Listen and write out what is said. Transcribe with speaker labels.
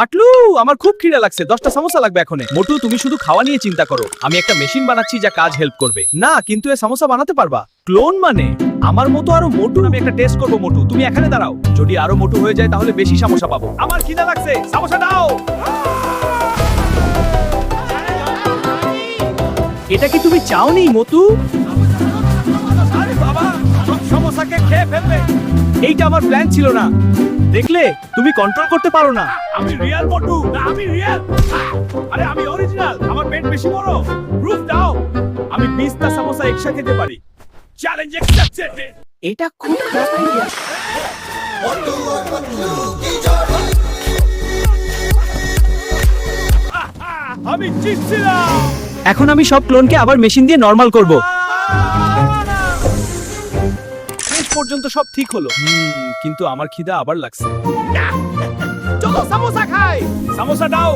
Speaker 1: পাটলু, আমার খুব খিদে লাগছে, 10টা সমোসা লাগবে এখনই। মোটু, তুমি শুধু খাওয়া নিয়ে চিন্তা করো, আমি একটা মেশিন বানাচ্ছি যা কাজ হেল্প করবে। না, কিন্তু এ সমোসা বানাতে পারবা? ক্লোন মানে? আমার মতো আরো মোটু। আমি একটা টেস্ট করব। মোটু, তুমি এখানে দাঁড়াও। যদি আরো মোটু হয়ে যায় তাহলে বেশি সমোসা পাবো। আমার খিদে লাগছে, সমোসা দাও। এটা কি তুমি চাওনি মোটু? আরে বাবা, সব সমোসাকে খেয়ে ফেলবে। এইটা আমার প্ল্যান ছিল না। দেখলে, তুমি কন্ট্রোল করতে পারো না। আমি রিয়েল মোটু না, আমি রিয়েল। আরে আমি অরিজিনাল, আমার পেট বেশি বড়। প্রুফ দাও। আমি 20টা সমোসা একসাথে খেতে পারি। Challenge accepted. এটা খুব খারাপ আইডিয়া। আমি জিতছিলাম। এখন আমি সব ক্লোনকে আবার মেশিন দিয়ে নরমাল করব। শেষ পর্যন্ত সব ঠিক হলো। কিন্তু আমার খিদা আবার লাগছে। চলো সমোসা খাই। সমোসা দাও।